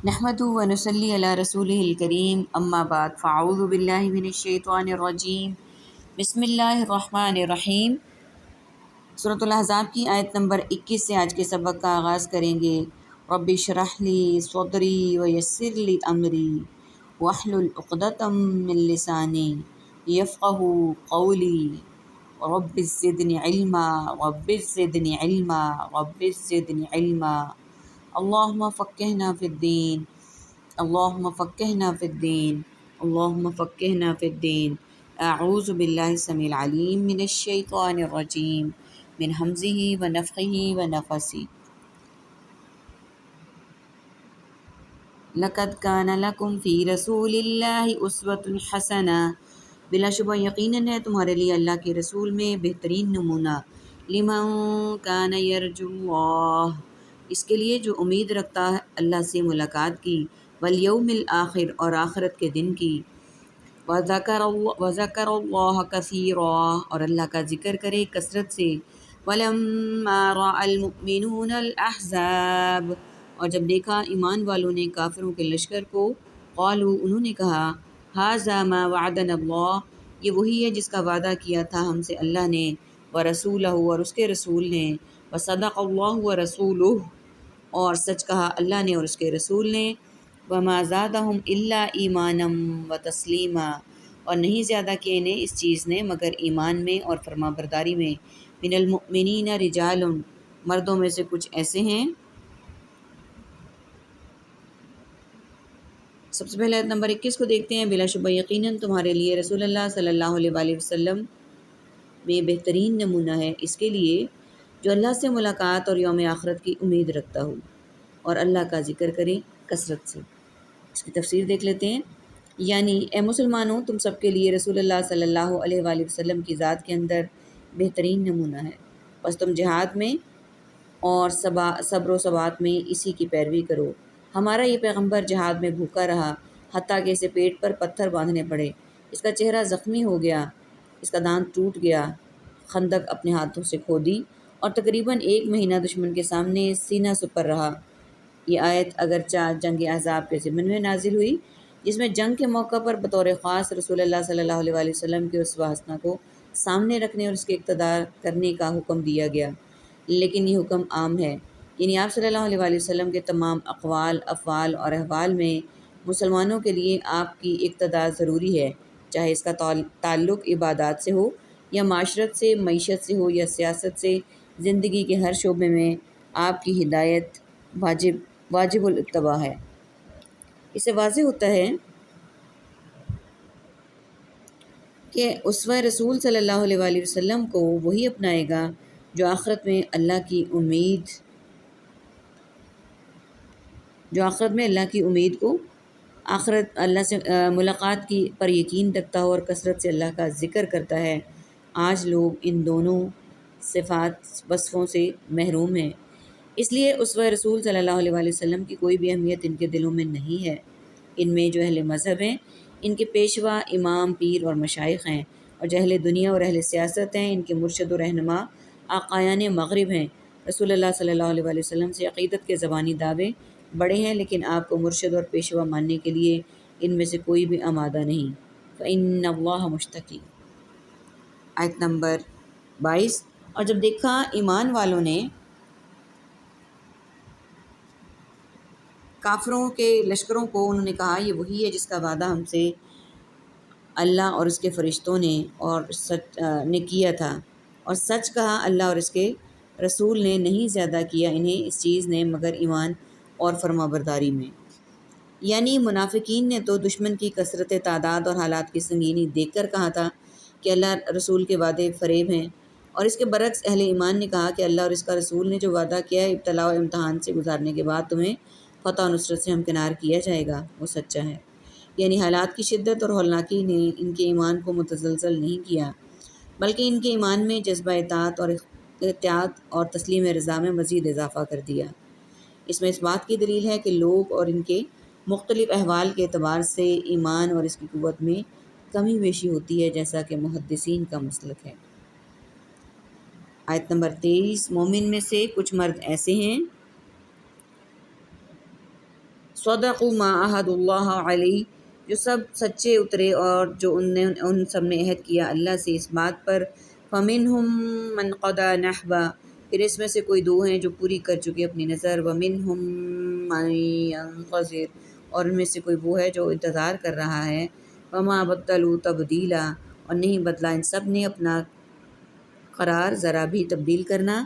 نحمدہ و نصلی علی رسولہ الکریم اما بعد فاعوذ باللہ من الشیطان الرجیم بسم اللہ الرحمن الرحیم۔ سورۃ الاحزاب کی آیت نمبر 21 سے آج کے سبق کا آغاز کریں گے۔ رب اشرح لی صدری ویسر لی امری واحلل عقدۃ من لسانی یفقہوا قولی رب زدنی علما رب زدنی علما رب زدنی علما اللہم فقہنا فی الدین اللہم فقہنا فی الدین اللہم فقہنا فی الدین۔ اعوذ باللہ السمیع العلیم من الشیطان الرجیم من ہمزہ ونفخہ ونفثہ۔ لقد کان لکم فی رسول اللہ اسوۃ حسنہ، بلا شبہ یقیناً ہے تمہارے لیے اللہ کے رسول میں بہترین نمونہ۔ لمن کان یرجو اللہ، اس کے لیے جو امید رکھتا ہے اللہ سے ملاقات کی، والیوم الآخر اور آخرت کے دن کی، وذکر اللہ کثیرا اور اللہ کا ذکر کرے کثرت سے۔ ولما رأى المؤمنون الأحزاب، اور جب دیکھا ایمان والوں نے کافروں کے لشکر کو، قالوا انہوں نے کہا، ھذا ما وعدنا اللہ، یہ وہی ہے جس کا وعدہ کیا تھا ہم سے اللہ نے، ورسولہ اور اس کے رسول نے، وصدق اللہ ورسولہ اور سچ کہا اللہ نے اور اس کے رسول نے، وما زادہم الا ایمانا وتسلیما اور نہیں زیادہ کیا انہیں اس چیز نے مگر ایمان میں اور فرما برداری میں۔ من المؤمنین رجال، مردوں میں سے کچھ ایسے ہیں۔ سب سے پہلے آیت نمبر 21 کو دیکھتے ہیں۔ بلا شبہ یقیناً تمہارے لیے رسول اللہ صلی اللہ علیہ وآلہ وسلم میں بہترین نمونہ ہے، اس کے لیے جو اللہ سے ملاقات اور یوم آخرت کی امید رکھتا ہو اور اللہ کا ذکر کرے کثرت سے۔ اس کی تفسیر دیکھ لیتے ہیں۔ یعنی اے مسلمانوں، تم سب کے لیے رسول اللہ صلی اللہ علیہ وآلہ وسلم کی ذات کے اندر بہترین نمونہ ہے، بس تم جہاد میں اور صبر و ثبات میں اسی کی پیروی کرو۔ ہمارا یہ پیغمبر جہاد میں بھوکا رہا، حتیٰ کہ اسے پیٹ پر پتھر باندھنے پڑے، اس کا چہرہ زخمی ہو گیا، اس کا دانت ٹوٹ گیا، خندق اپنے ہاتھوں سے کھودی اور تقریباً 1 مہینہ دشمن کے سامنے سینہ سپر رہا۔ یہ آیت اگرچہ جنگ احزاب کے ضمن میں نازل ہوئی، جس میں جنگ کے موقع پر بطور خاص رسول اللہ صلی اللہ علیہ وآلہ وسلم کے اسوہ حسنہ کو سامنے رکھنے اور اس کے اقتداء کرنے کا حکم دیا گیا، لیکن یہ حکم عام ہے، یعنی آپ صلی اللہ علیہ وآلہ وسلم کے تمام اقوال، افعال اور احوال میں مسلمانوں کے لیے آپ کی اقتداء ضروری ہے، چاہے اس کا تعلق عبادات سے ہو یا معاشرت سے، معیشت سے ہو یا سیاست سے۔ زندگی کے ہر شعبے میں آپ کی ہدایت واجب الاتباع ہے۔ اس سے واضح ہوتا ہے کہ اسوہ رسول صلی اللہ علیہ وآلہ وسلم کو وہی اپنائے گا جو آخرت میں اللہ کی امید کو، آخرت اللہ سے ملاقات کی پر یقین رکھتا ہو اور کثرت سے اللہ کا ذکر کرتا ہے۔ آج لوگ ان دونوں وصفوں سے محروم ہیں، اس لیے اسوہ رسول صلی اللہ علیہ وآلہ وسلم کی کوئی بھی اہمیت ان کے دلوں میں نہیں ہے۔ ان میں جو اہل مذہب ہیں، ان کے پیشوا، امام، پیر اور مشائخ ہیں، اور جو اہل دنیا اور اہل سیاست ہیں، ان کے مرشد و رہنما آقایان مغرب ہیں۔ رسول اللہ صلی اللہ علیہ وآلہ وسلم سے عقیدت کے زبانی دعوے بڑے ہیں، لیکن آپ کو مرشد اور پیشوا ماننے کے لیے ان میں سے کوئی بھی آمادہ نہیں۔ فإن اللہ مشتکی، آیت نمبر 22۔ اور جب دیکھا ایمان والوں نے کافروں کے لشکروں کو، انہوں نے کہا یہ وہی ہے جس کا وعدہ ہم سے اللہ اور اس کے فرشتوں نے کیا تھا، اور سچ کہا اللہ اور اس کے رسول نے، نہیں زیادہ کیا انہیں اس چیز نے مگر ایمان اور فرما برداری میں۔ یعنی منافقین نے تو دشمن کی کثرت تعداد اور حالات کی سنگینی دیکھ کر کہا تھا کہ اللہ رسول کے وعدے فریب ہیں، اور اس کے برعکس اہل ایمان نے کہا کہ اللہ اور اس کا رسول نے جو وعدہ کیا ہے ابتلاء و امتحان سے گزارنے کے بعد تمہیں فتح و نصرت سے ہمکنار کیا جائے گا، وہ سچا ہے۔ یعنی حالات کی شدت اور ہولناکی نے ان کے ایمان کو متزلزل نہیں کیا، بلکہ ان کے ایمان میں جذبہ اطاعت اور احتیاط اور تسلیم رضا میں مزید اضافہ کر دیا۔ اس میں اس بات کی دلیل ہے کہ لوگ اور ان کے مختلف احوال کے اعتبار سے ایمان اور اس کی قوت میں کمی بیشی ہوتی ہے، جیسا کہ محدثین کا مسلک ہے۔ آیت نمبر 23۔ مومن میں سے کچھ مرد ایسے ہیں، صدقوا ما عہد اللہ علیہ، جو سب سچے اترے اور جو ان سب نے عہد کیا اللہ سے اس بات پر، فمنہم من قضی نحبہ، پھر اس میں سے کوئی دو ہیں جو پوری کر چکے اپنی نظر، ومنہم من ينتظر، اور ان میں سے کوئی وہ ہے جو انتظار کر رہا ہے، وما بدلوا تبدیلا، اور نہیں بدلا ان سب نے اپنا قرار ذرا بھی تبدیل کرنا،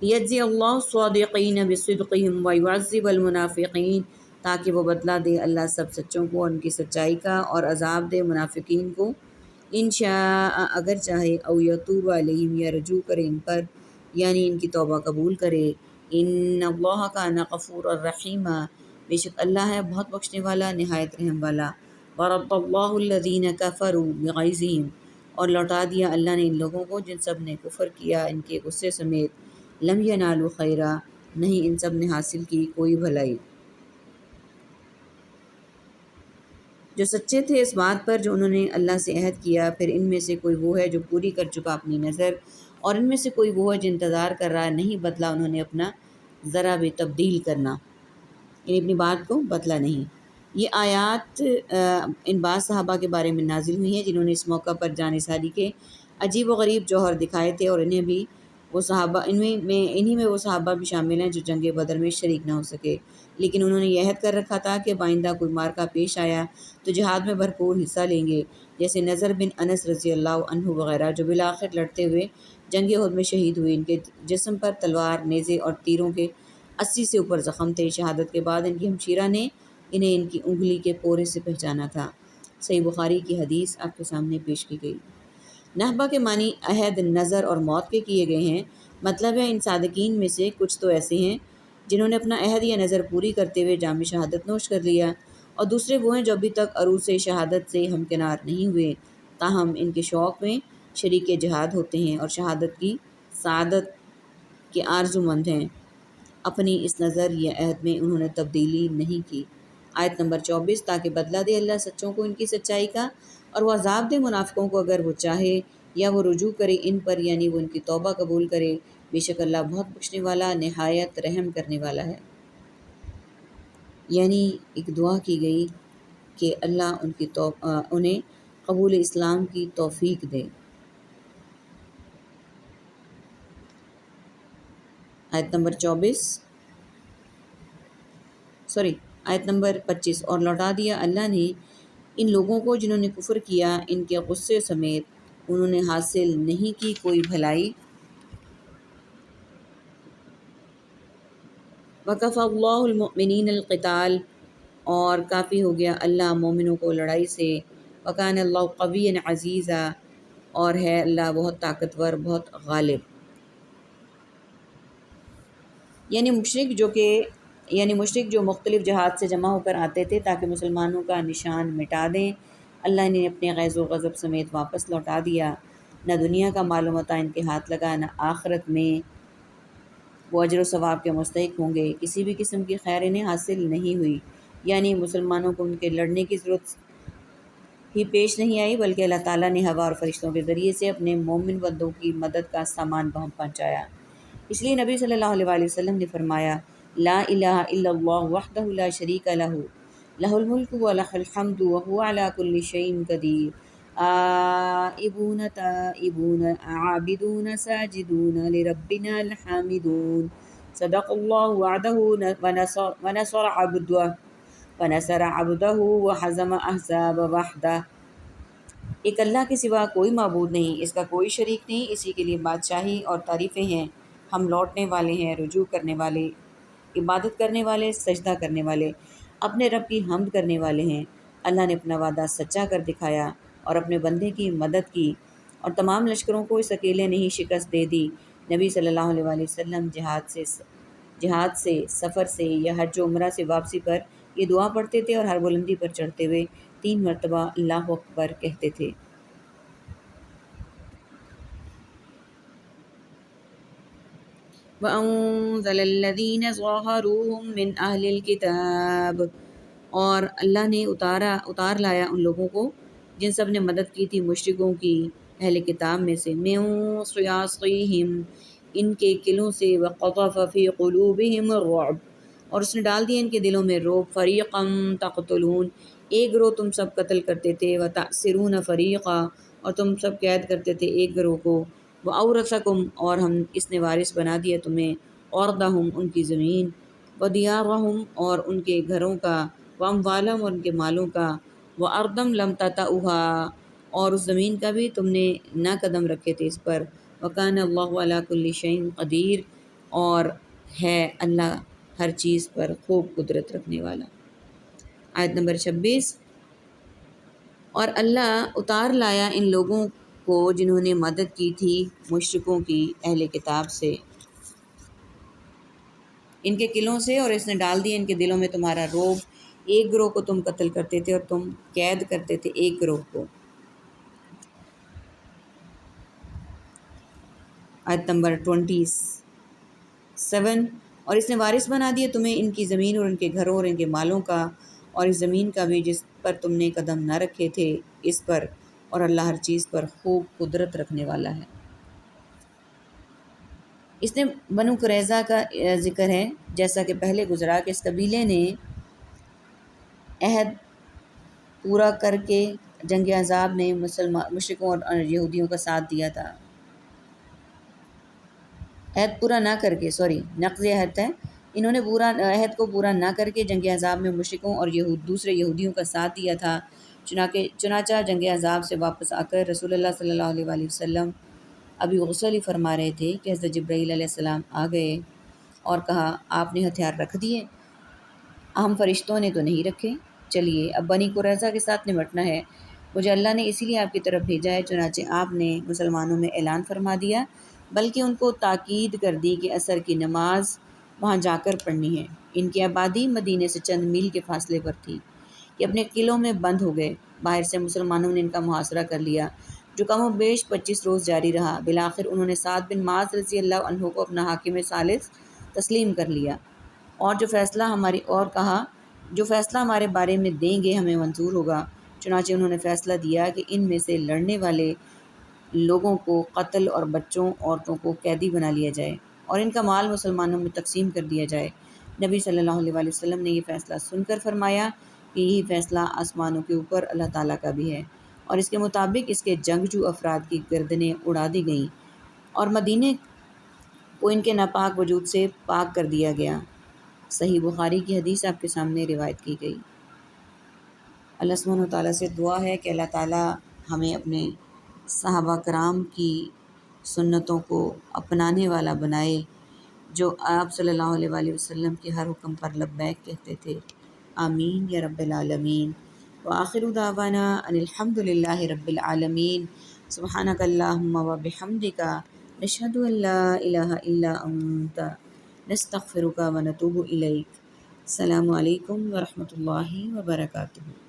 یجزی اللہ الصادقین بصدقہم ویعذب المنافقین، تاکہ وہ بدلہ دے اللہ سب سچوں کو ان کی سچائی کا، اور عذاب دے منافقین کو، انشاء اگر چاہے، او یتوب علیہم، یا رجوع کرے ان پر، یعنی ان کی توبہ قبول کرے، ان اللہ کان غفورا رحیما، بے شک اللہ ہے بہت بخشنے والا نہایت رحم والا، ورد اللہ الذین کفروا بغیظہم، اور لوٹا دیا اللہ نے ان لوگوں کو جن سب نے کفر کیا ان کے غصے سمیت، لم ینالوا خیرا، نہیں ان سب نے حاصل کی کوئی بھلائی۔ جو سچے تھے اس بات پر جو انہوں نے اللہ سے عہد کیا، پھر ان میں سے کوئی وہ ہے جو پوری کر چکا اپنی نظر، اور ان میں سے کوئی وہ ہے جو انتظار کر رہا ہے، نہیں بدلا انہوں نے اپنا ذرا بھی تبدیل کرنا، یعنی اپنی بات کو بدلا نہیں۔ یہ آیات ان بعض صحابہ کے بارے میں نازل ہوئی ہیں جنہوں نے اس موقع پر جانثاری کے عجیب و غریب جوہر دکھائے تھے، اور انہیں بھی وہ صحابہ انہی میں وہ صحابہ بھی شامل ہیں جو جنگ بدر میں شریک نہ ہو سکے، لیکن انہوں نے یہ عہد کر رکھا تھا کہ آئندہ کوئی مارکہ پیش آیا تو جہاد میں بھرپور حصہ لیں گے، جیسے نضر بن انس رضی اللہ عنہ وغیرہ، جو بالآخر لڑتے ہوئے جنگ احد میں شہید ہوئے۔ ان کے جسم پر تلوار، نیزے اور تیروں کے 80 سے اوپر زخم تھے۔ شہادت کے بعد ان کی ہمشیرہ نے انہیں ان کی انگلی کے پورے سے پہچانا تھا۔ صحیح بخاری کی حدیث آپ کے سامنے پیش کی گئی۔ نہبہ کے معنی عہد، نظر اور موت کے کیے گئے ہیں۔ مطلب ہے ان صادقین میں سے کچھ تو ایسے ہیں جنہوں نے اپنا عہد یا نظر پوری کرتے ہوئے جام شہادت نوش کر لیا، اور دوسرے وہ ہیں جو ابھی تک عروس شہادت سے ہمکنار نہیں ہوئے، تاہم ان کے شوق میں شریک جہاد ہوتے ہیں اور شہادت کی سعادت کے آرزو مند ہیں۔ اپنی اس نظر یا عہد میں انہوں نے تبدیلی نہیں کی۔ آیت نمبر 24، تاکہ بدلہ دے اللہ سچوں کو ان کی سچائی کا، اور وہ عذاب دے منافقوں کو اگر وہ چاہے، یا وہ رجوع کرے ان پر، یعنی وہ ان کی توبہ قبول کرے، بے شک اللہ بہت بخشنے والا نہایت رحم کرنے والا ہے۔ یعنی ایک دعا کی گئی کہ اللہ انہیں قبول اسلام کی توفیق دے۔ آیت نمبر 25، اور لوٹا دیا اللہ نے ان لوگوں کو جنہوں نے کفر کیا ان کے غصے سمیت، انہوں نے حاصل نہیں کی کوئی بھلائی۔ وَكَفَى اللَّهُ الْمُؤْمِنِينَ الْقِتَالَ، اور کافی ہو گیا اللہ مومنوں کو لڑائی سے، وَكَانَ اللَّهُ قَوِيًّا عَزِيزًا، اور ہے اللہ بہت طاقتور، بہت غالب۔ یعنی مشرک جو مختلف جہات سے جمع ہو کر آتے تھے تاکہ مسلمانوں کا نشان مٹا دیں، اللہ نے اپنے غیظ و غضب سمیت واپس لوٹا دیا۔ نہ دنیا کا مال و متاع ان کے ہاتھ لگا، نہ آخرت میں وہ اجر و ثواب کے مستحق ہوں گے، کسی بھی قسم کی خیر انہیں حاصل نہیں ہوئی۔ یعنی مسلمانوں کو ان کے لڑنے کی ضرورت ہی پیش نہیں آئی، بلکہ اللہ تعالیٰ نے ہوا اور فرشتوں کے ذریعے سے اپنے مومن بندوں کی مدد کا سامان پہنچایا۔ اس لیے نبی صلی اللہ علیہ وآلہ وسلم نے فرمایا، لا الہ الا اللہ وحدہ لا شریک لہ، لہ الملک و لہ الحمد وہو علی کل شیء قدیر، آئبون تائبون عابدون ساجدون لربنا الحامدون، صدق اللہ وعدہ ونصر عبدہ وہزم احزاب وحدہ۔ ایک اللہ کے سوا کوئی معبود نہیں، اس کا کوئی شریک نہیں، اسی کے لیے بادشاہی اور تعریفیں ہیں۔ ہم لوٹنے والے ہیں، رجوع کرنے والے، عبادت کرنے والے، سجدہ کرنے والے، اپنے رب کی حمد کرنے والے ہیں۔ اللہ نے اپنا وعدہ سچا کر دکھایا اور اپنے بندے کی مدد کی، اور تمام لشکروں کو اس اکیلے نے ہی شکست دے دی۔ نبی صلی اللہ علیہ وآلہ وسلم جہاد سے، سفر سے یا حج و عمرہ سے واپسی پر یہ دعا پڑھتے تھے، اور ہر بلندی پر چڑھتے ہوئے 3 مرتبہ اللہ اکبر کہتے تھے۔ وَأَنزَلَ الَّذِينَ ظَاهَرُوهُم مِّنْ أَهْلِ الْكِتَابِ، اور اللہ نے اتار لایا ان لوگوں کو جن سب نے مدد کی تھی مشرکوں کی اہل کتاب میں سے، مِن صِيَاصِيهِمْ، ان کے قلعوں سے، وَقَذَفَ فِي قُلُوبِهِمُ الرُّعْبَ، اور اس نے ڈال دیا ان کے دلوں میں روب، فریقا تقتلون، ایک گروہ تم سب قتل کرتے تھے، وتأسرون فریقا، اور تم سب قید کرتے تھے ایک گروہ کو، وأورثکم، اور ہم اس نے وارث بنا دیا تمہیں، اورثہم، ان کی زمین، ودیارہم، اور ان کے گھروں کا، واموالہم، اور ان کے مالوں کا، وأرضا لم تطئوها، اور اس زمین کا بھی تم نے نہ قدم رکھے تھے اس پر، وکان اللہ علی کل شیء قدیر، اور ہے اللہ ہر چیز پر خوب قدرت رکھنے والا۔ آیت نمبر 26، اور اللہ اتار لایا ان لوگوں کو جنہوں نے مدد کی تھی مشرکوں کی، اہل کتاب سے، ان کے قلعوں سے، اور اس نے ڈال دیا ان کے دلوں میں تمہارا روب، ایک گروہ کو تم قتل کرتے تھے اور تم قید کرتے تھے ایک گروہ کو۔ آیت نمبر 27، اور اس نے وارث بنا دیا تمہیں ان کی زمین اور ان کے گھروں اور ان کے مالوں کا، اور اس زمین کا بھی جس پر تم نے قدم نہ رکھے تھے اس پر، اور اللہ ہر چیز پر خوب قدرت رکھنے والا ہے۔ اس نے بنو قریظہ کا ذکر ہے، جیسا کہ پہلے گزرا کہ اس قبیلے نے عہد پورا کر کے جنگ احزاب میں مشرکوں اور یہودیوں کا ساتھ دیا تھا، عہد پورا نہ کر کے، نقض عہد ہے، انہوں نے عہد کو پورا نہ کر کے جنگ احزاب میں مشرکوں اور دوسرے یہودیوں کا ساتھ دیا تھا۔ چنانچہ جنگ احزاب سے واپس آ کر رسول اللہ صلی اللہ علیہ وآلہ وسلم ابھی غسل ہی فرما رہے تھے کہ حضرت جبرائیل علیہ السلام آ گئے اور کہا، آپ نے ہتھیار رکھ دیے؟ ہم فرشتوں نے تو نہیں رکھے، چلیے اب بنی قریظہ کے ساتھ نمٹنا ہے، مجھے اللہ نے اسی لیے آپ کی طرف بھیجا ہے۔ چنانچہ آپ نے مسلمانوں میں اعلان فرما دیا، بلکہ ان کو تاکید کر دی کہ عصر کی نماز وہاں جا کر پڑھنی ہے۔ ان کی آبادی مدینے سے چند میل کے فاصلے پر تھی، کہ اپنے قلعوں میں بند ہو گئے۔ باہر سے مسلمانوں نے ان کا محاصرہ کر لیا، جو کم و بیش 25 روز جاری رہا۔ بالآخر انہوں نے سعد بن معاذ رضی اللہ عنہ کو اپنا حاکم ثالث تسلیم کر لیا، اور کہا جو فیصلہ ہمارے بارے میں دیں گے ہمیں منظور ہوگا۔ چنانچہ انہوں نے فیصلہ دیا کہ ان میں سے لڑنے والے لوگوں کو قتل اور بچوں عورتوں کو قیدی بنا لیا جائے، اور ان کا مال مسلمانوں میں تقسیم کر دیا جائے۔ نبی صلی اللہ علیہ وآلہ وسلم نے یہ فیصلہ سن کر فرمایا کہ یہی فیصلہ آسمانوں کے اوپر اللہ تعالیٰ کا بھی ہے، اور اس کے مطابق اس کے جنگجو افراد کی گردنیں اڑا دی گئیں، اور مدینے کو ان کے ناپاک وجود سے پاک کر دیا گیا۔ صحیح بخاری کی حدیث آپ کے سامنے روایت کی گئی۔ اللہ سبحانہ و تعالیٰ سے دعا ہے کہ اللہ تعالیٰ ہمیں اپنے صحابہ کرام کی سنتوں کو اپنانے والا بنائے، جو آپ صلی اللہ علیہ وآلہ وسلم کے ہر حکم پر لبیک کہتے تھے۔ آمین یا رب العالمین۔ وآخر دعوانا ان الحمد للہ رب العالمین۔ سبحانک اللہم وبحمدک، نشہد ان لا الہ الا انت، نستغفرک ونتوب الیک۔ السلام علیکم ورحمۃ اللہ وبرکاتہ۔